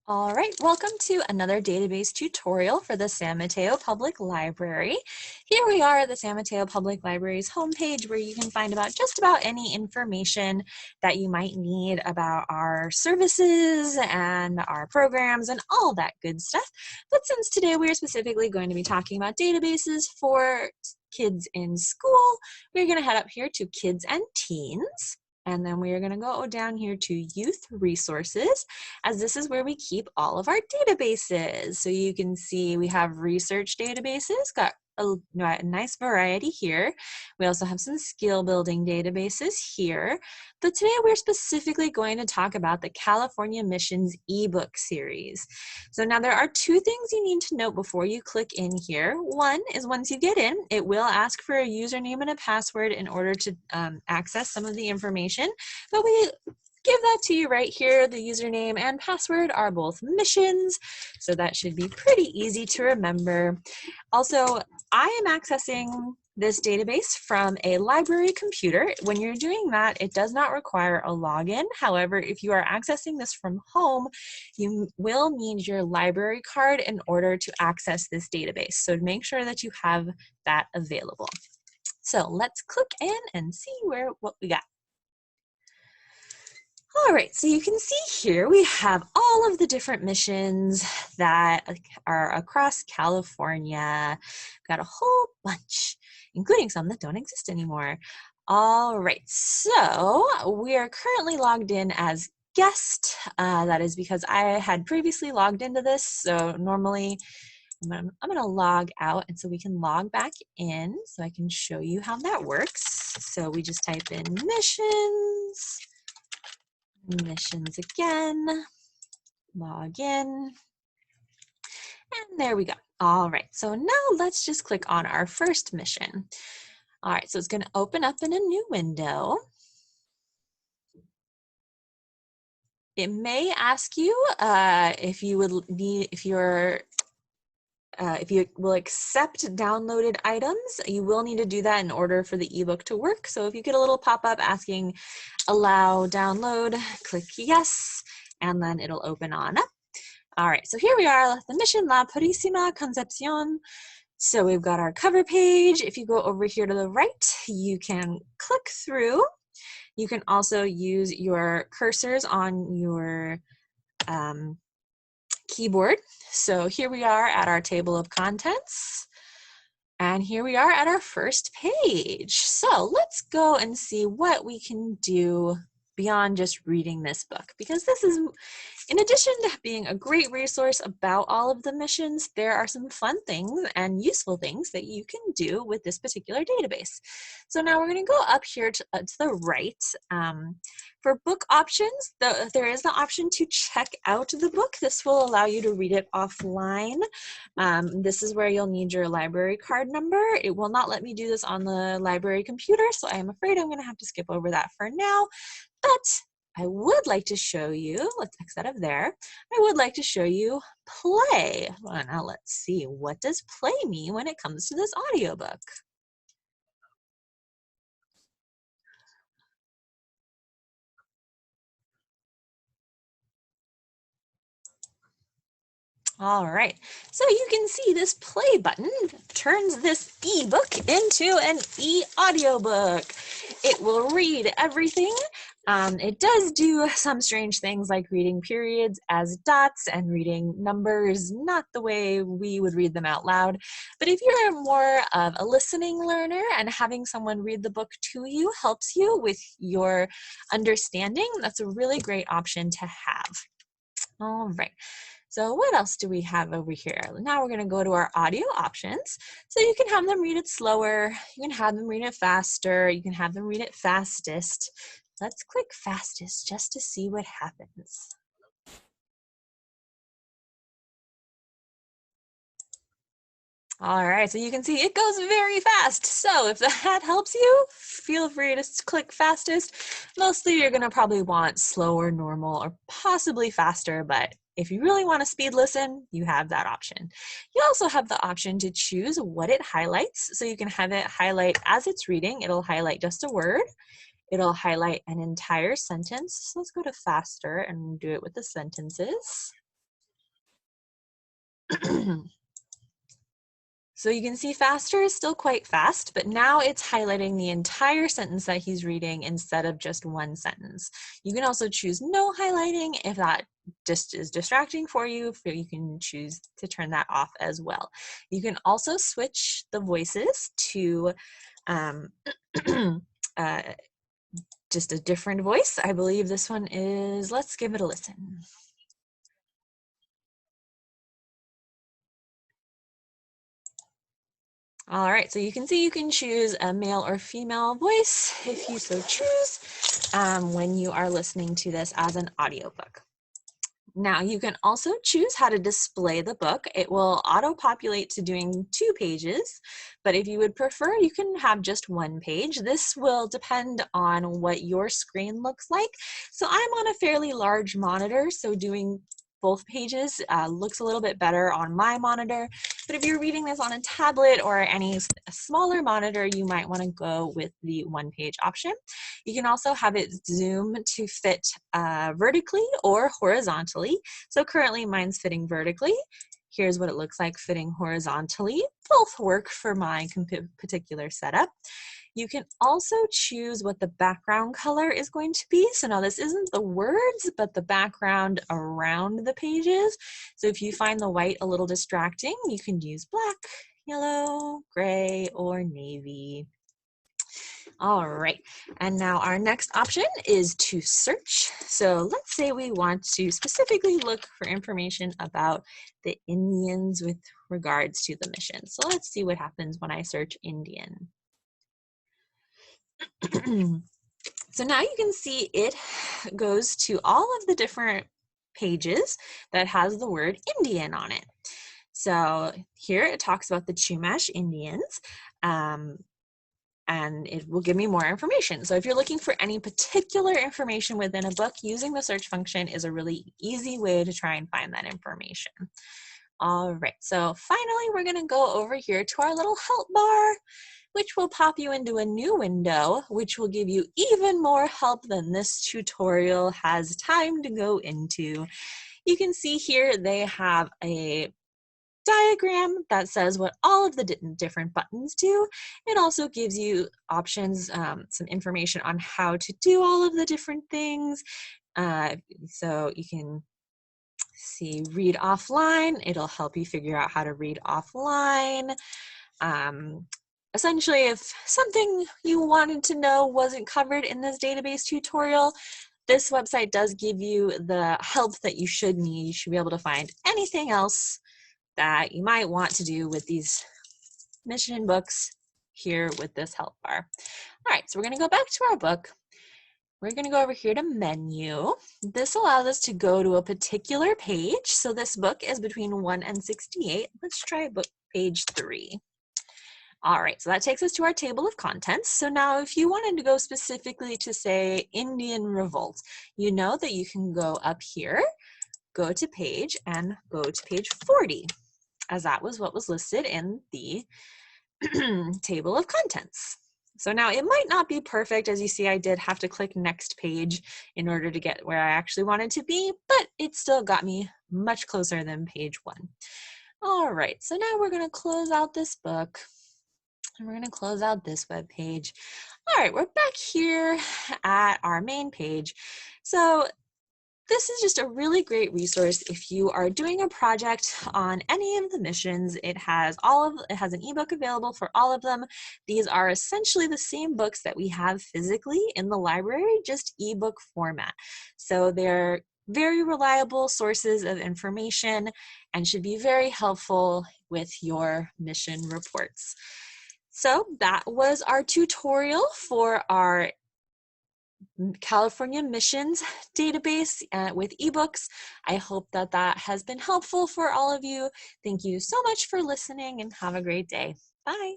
All right, welcome to another database tutorial for the San Mateo Public Library. Here we are at the San Mateo Public Library's homepage where you can find just about any information that you might need about our services and our programs and all that good stuff. But since today we are specifically going to be talking about databases for kids in school, we're going to head up here to Kids and Teens. And then we are going to go down here to Youth Resources, as this is where we keep all of our databases. So you can see we have research databases, got a nice variety here. We also have some skill building databases here. But today we're specifically going to talk about the California Missions eBook series. So now there are two things you need to note before you click in here. One is once you get in, it will ask for a username and a password in order to access some of the information. But we give that to you right here. The username and password are both missions, so that should be pretty easy to remember. Also, I am accessing this database from a library computer. When you're doing that, it does not require a login. However, if you are accessing this from home, you will need your library card in order to access this database. So make sure that you have that available. So let's click in and see what we got. All right, so you can see here we have all of the different missions that are across California. Got a whole bunch, including some that don't exist anymore. All right, so we are currently logged in as guest. That is because I had previously logged into this, so normally I'm gonna log out, and so we can log back in so I can show you how that works. So we just type in missions again, log in, and there we go. All right, so now let's just click on our first mission. All right, so it's going to open up in a new window. It may ask you if you will accept downloaded items. You will need to do that in order for the ebook to work. So if you get a little pop-up asking allow download, click yes, and then it'll open on up. All right, so here we are, the mission La Purísima Concepción. So we've got our cover page. If you go over here to the right, you can click through. You can also use your cursors on your keyboard. So here we are at our table of contents. And here we are at our first page. So let's go and see what we can do beyond just reading this book, because this is, in addition to being a great resource about all of the missions, there are some fun things and useful things that you can do with this particular database. So now we're going to go up here to the right. For book options, there is the option to check out the book. This will allow you to read it offline. This is where you'll need your library card number. It will not let me do this on the library computer, so I am afraid I'm going to have to skip over that for now. But I would like to show you, let's X that up there. I would like to show you play. Well, now let's see, what does play mean when it comes to this audiobook? All right, so you can see this play button turns this ebook into an e-audiobook. It will read everything. It does do some strange things like reading periods as dots and reading numbers, not the way we would read them out loud. But if you're more of a listening learner and having someone read the book to you helps you with your understanding, that's a really great option to have. All right. So what else do we have over here? Now we're going to go to our audio options. So you can have them read it slower, you can have them read it faster, you can have them read it fastest. Let's click fastest just to see what happens. All right, so you can see it goes very fast. So if that helps you, feel free to click fastest. Mostly you're gonna probably want slower, normal, or possibly faster, but if you really want to speed listen, you have that option. You also have the option to choose what it highlights. So you can have it highlight as it's reading. It'll highlight just a word. It'll highlight an entire sentence. So let's go to faster and do it with the sentences. So you can see faster is still quite fast, but now it's highlighting the entire sentence that he's reading instead of just one sentence. You can also choose no highlighting if that just is distracting for you. You can choose to turn that off as well. You can also switch the voices to just a different voice. I believe this one is, let's give it a listen. All right, so you can see you can choose a male or female voice if you so choose when you are listening to this as an audiobook. Now you can also choose how to display the book. It will auto-populate to doing 2 pages, but if you would prefer, you can have just 1 page. This will depend on what your screen looks like. So I'm on a fairly large monitor, so doing both pages looks a little bit better on my monitor. But if you're reading this on a tablet or any smaller monitor, you might want to go with the 1-page option. You can also have it zoom to fit vertically or horizontally. So currently mine's fitting vertically. Here's what it looks like fitting horizontally. Both work for my particular setup. You can also choose what the background color is going to be. So now this isn't the words, but the background around the pages. So if you find the white a little distracting, you can use black, yellow, gray, or navy. All right, and now our next option is to search. So let's say we want to specifically look for information about the Indians with regards to the mission. So let's see what happens when I search Indian. So now you can see it goes to all of the different pages that has the word Indian on it. So here it talks about the Chumash Indians. And it will give me more information. So if you're looking for any particular information within a book, using the search function is a really easy way to try and find that information. All right, so finally we're gonna go over here to our little help bar, which will pop you into a new window, which will give you even more help than this tutorial has time to go into. You can see here they have a diagram that says what all of the different buttons do. It also gives you options, some information on how to do all of the different things. So you can see read offline. It'll help you figure out how to read offline. Essentially, if something you wanted to know wasn't covered in this database tutorial, this website does give you the help that you should need. You should be able to find anything else that you might want to do with these mission books here with this help bar. All right, so we're gonna go back to our book. We're gonna go over here to menu. This allows us to go to a particular page. So this book is between 1 and 68. Let's try book page 3. All right, so that takes us to our table of contents. So now if you wanted to go specifically to say Indian Revolt, you know that you can go up here, go to page, and go to page 40, as that was what was listed in the table of contents. So now it might not be perfect. As you see, I did have to click next page in order to get where I actually wanted to be, but it still got me much closer than page 1. All right, so now we're gonna close out this book and we're gonna close out this web page. All right, we're back here at our main page. So this is just a really great resource if you are doing a project on any of the missions. It has an ebook available for all of them. These are essentially the same books that we have physically in the library, just ebook format. So they're very reliable sources of information and should be very helpful with your mission reports. So that was our tutorial for our California missions database with ebooks. I hope that that has been helpful for all of you. Thank you so much for listening and have a great day. Bye.